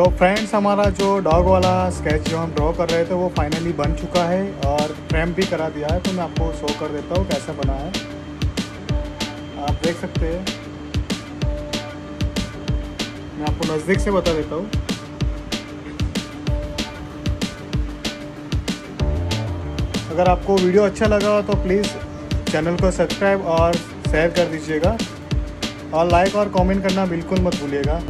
तो फ्रेंड्स, हमारा जो डॉग वाला स्केच जो हम ड्रॉ कर रहे थे वो फाइनली बन चुका है और फ्रेम भी करा दिया है। तो मैं आपको शो कर देता हूँ कैसा बना है, आप देख सकते हैं। मैं आपको नज़दीक से बता देता हूँ। अगर आपको वीडियो अच्छा लगा हो तो प्लीज़ चैनल को सब्सक्राइब और शेयर कर दीजिएगा और लाइक और कमेंट करना बिल्कुल मत भूलिएगा।